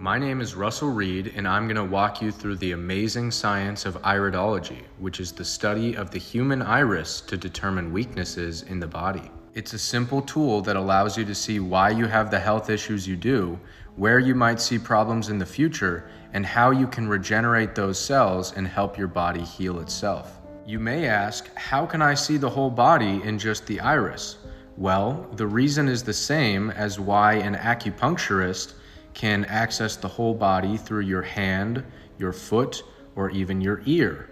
My name is Russell Reed, and I'm going to walk you through the amazing science of iridology, which is the study of the human iris to determine weaknesses in the body. It's a simple tool that allows you to see why you have the health issues you do, where you might see problems in the future, and how you can regenerate those cells and help your body heal itself. You may ask, how can I see the whole body in just the iris? Well, the reason is the same as why an acupuncturist can access the whole body through your hand, your foot, or even your ear.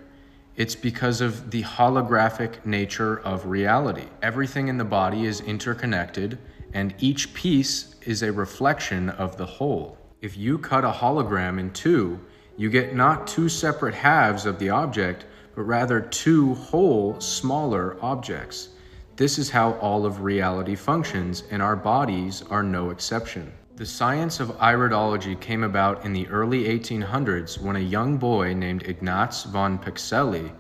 It's because of the holographic nature of reality. Everything in the body is interconnected, and each piece is a reflection of the whole. If you cut a hologram in two, you get not two separate halves of the object, but rather two whole, smaller objects. This is how all of reality functions, and our bodies are no exception. The science of iridology came about in the early 1800s when a young boy named Ignaz von Pixeli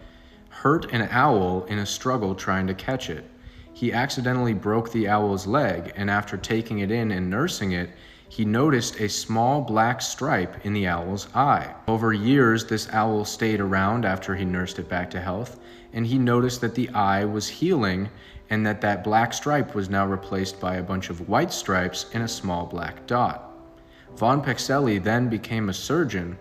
hurt an owl in a struggle trying to catch it. He accidentally broke the owl's leg, and after taking it in and nursing it, he noticed a small black stripe in the owl's eye. Over years, this owl stayed around after he nursed it back to health, and he noticed that the eye was healing and that black stripe was now replaced by a bunch of white stripes and a small black dot. Von Pixeli then became a surgeon,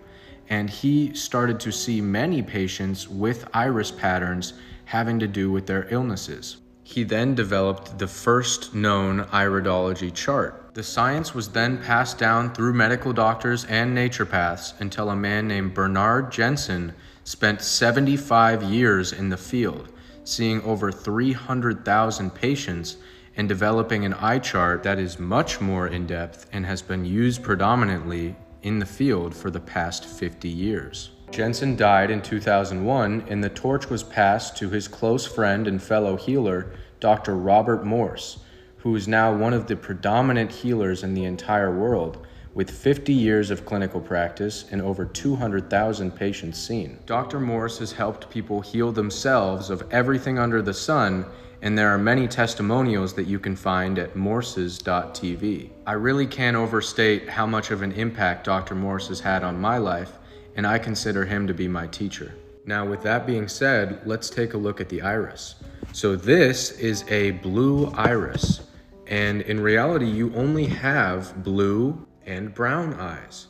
and he started to see many patients with iris patterns having to do with their illnesses. He then developed the first known iridology chart. The science was then passed down through medical doctors and naturopaths until a man named Bernard Jensen spent 75 years in the field, seeing over 300,000 patients and developing an eye chart that is much more in-depth and has been used predominantly in the field for the past 50 years. Jensen died in 2001, and the torch was passed to his close friend and fellow healer, Dr. Robert Morse, who is now one of the predominant healers in the entire world, with 50 years of clinical practice and over 200,000 patients seen. Dr. Morse has helped people heal themselves of everything under the sun, and there are many testimonials that you can find at morses.tv. I really can't overstate how much of an impact Dr. Morse has had on my life, and I consider him to be my teacher. Now, with that being said, let's take a look at the iris. So this is a blue iris, and in reality, you only have blue and brown eyes.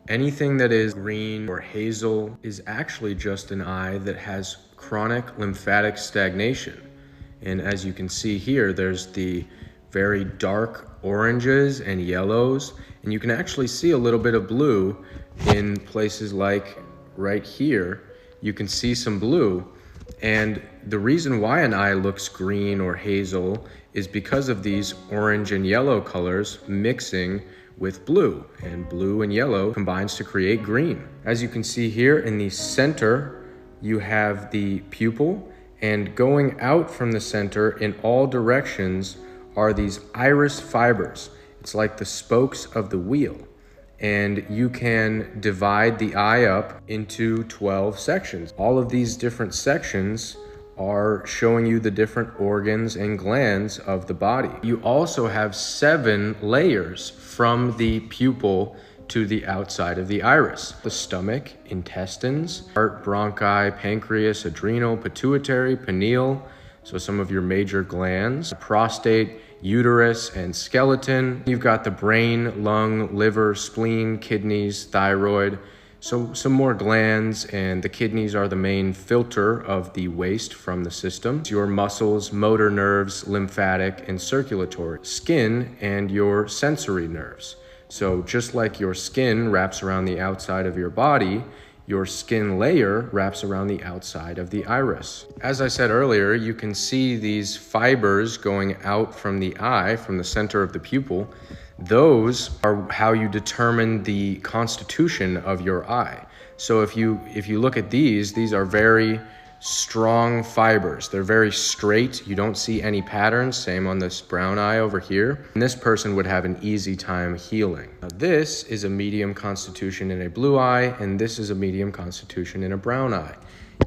Anything that is green or hazel is actually just an eye that has chronic lymphatic stagnation. And as you can see here, there's the very dark oranges and yellows, and you can actually see a little bit of blue in places like right here. You can see some blue, and the reason why an eye looks green or hazel is because of these orange and yellow colors mixing with blue, and blue and yellow combines to create green. As you can see here in the center, you have the pupil, and going out from the center in all directions are these iris fibers. It's like the spokes of the wheel, and you can divide the eye up into 12 sections. All of these different sections are showing you the different organs and glands of the body. You also have 7 layers from the pupil to the outside of the iris: the stomach, intestines, heart, bronchi, pancreas, adrenal, pituitary, pineal, so some of your major glands, prostate, uterus, and skeleton. You've got the brain, lung, liver, spleen, kidneys, thyroid, so some more glands, and the kidneys are the main filter of the waste from the system. Your muscles, motor nerves, lymphatic, and circulatory, skin, and your sensory nerves. So just like your skin wraps around the outside of your body, your skin layer wraps around the outside of the iris. As I said earlier, you can see these fibers going out from the eye, from the center of the pupil. Those are how you determine the constitution of your eye. So if you look at these are very strong fibers. They're very straight. You don't see any patterns. Same on this brown eye over here. And this person would have an easy time healing. Now, this is a medium constitution in a blue eye, and this is a medium constitution in a brown eye.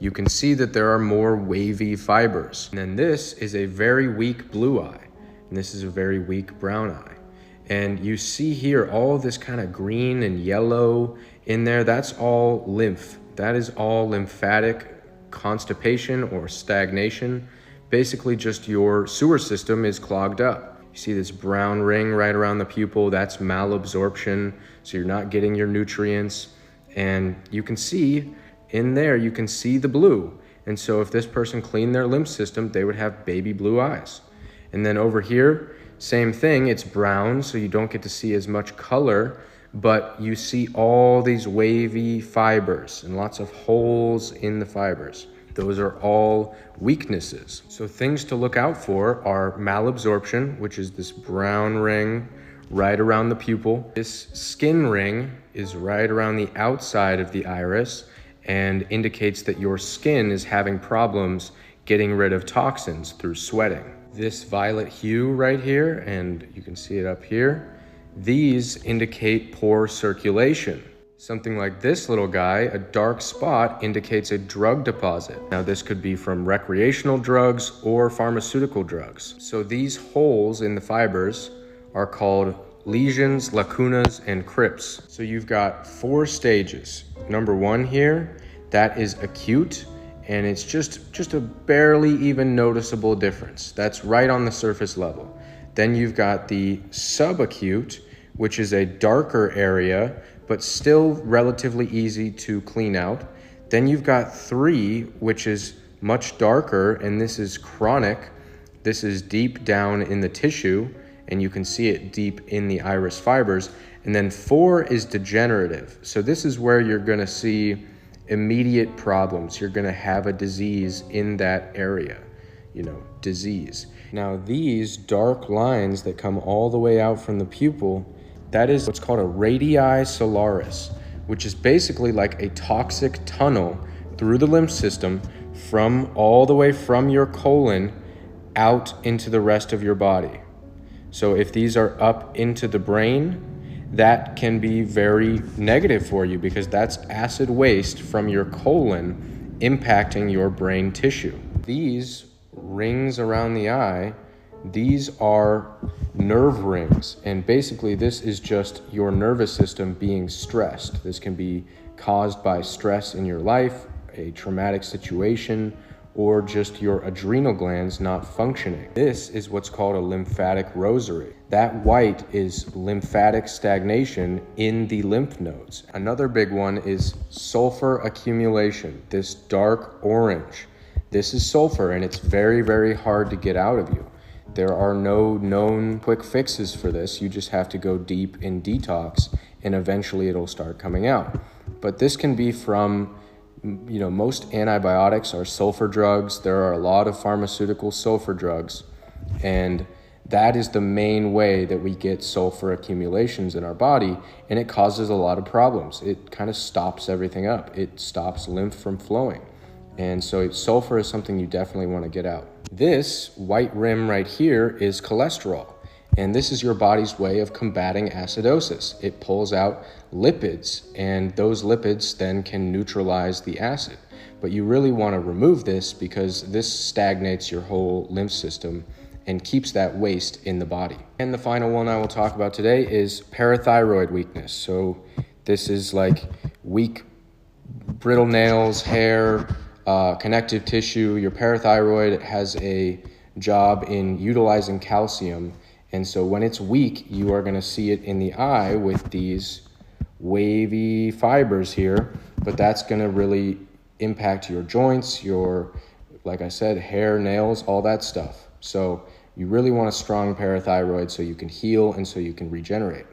You can see that there are more wavy fibers. And then this is a very weak blue eye, and this is a very weak brown eye. And you see here all this kind of green and yellow in there. That's all lymph. That is all lymphatic constipation or stagnation. Basically just your sewer system is clogged up. You see this brown ring right around the pupil, that's malabsorption. So you're not getting your nutrients. And you can see in there, you can see the blue. And so if this person cleaned their lymph system, they would have baby blue eyes. And then over here, same thing, it's brown, so you don't get to see as much color, but you see all these wavy fibers and lots of holes in the fibers. Those are all weaknesses. So things to look out for are malabsorption, which is this brown ring right around the pupil. This skin ring is right around the outside of the iris and indicates that your skin is having problems getting rid of toxins through sweating. This violet hue right here, and you can see it up here, these indicate poor circulation. Something like this little guy, a dark spot, indicates a drug deposit. Now this could be from recreational drugs or pharmaceutical drugs. So these holes in the fibers are called lesions, lacunas, and crypts. So you've got 4 stages. Number 1 here, that is acute, and it's just a barely even noticeable difference. That's right on the surface level. Then you've got the subacute, which is a darker area, but still relatively easy to clean out. Then you've got 3, which is much darker, and this is chronic. This is deep down in the tissue, and you can see it deep in the iris fibers. And then 4 is degenerative. So this is where you're gonna see immediate problems. You're gonna have a disease in that area, disease. Now these dark lines that come all the way out from the pupil, that is what's called a radii solaris, which is basically like a toxic tunnel through the lymph system all the way from your colon out into the rest of your body. So if these are up into the brain, that can be very negative for you because that's acid waste from your colon impacting your brain tissue. These rings around the eye, these are nerve rings, and basically this is just your nervous system being stressed. This can be caused by stress in your life, a traumatic situation, or just your adrenal glands not functioning. This is what's called a lymphatic rosary. That white is lymphatic stagnation in the lymph nodes. Another big one is sulfur accumulation, this dark orange. This is sulfur, and it's very, very hard to get out of you. There are no known quick fixes for this. You just have to go deep in detox, and eventually it'll start coming out. But this can be from, most antibiotics are sulfur drugs. There are a lot of pharmaceutical sulfur drugs, and that is the main way that we get sulfur accumulations in our body, and it causes a lot of problems. It kind of stops everything up. It stops lymph from flowing. And so sulfur is something you definitely want to get out. This white rim right here is cholesterol. And this is your body's way of combating acidosis. It pulls out lipids, and those lipids then can neutralize the acid. But you really want to remove this because this stagnates your whole lymph system and keeps that waste in the body. And the final one I will talk about today is parathyroid weakness. So this is like weak, brittle nails, hair, connective tissue. Your parathyroid has a job in utilizing calcium, and so when it's weak, you are going to see it in the eye with these wavy fibers here, but that's going to really impact your joints, your, like I said, hair, nails, all that stuff. So you really want a strong parathyroid so you can heal and so you can regenerate.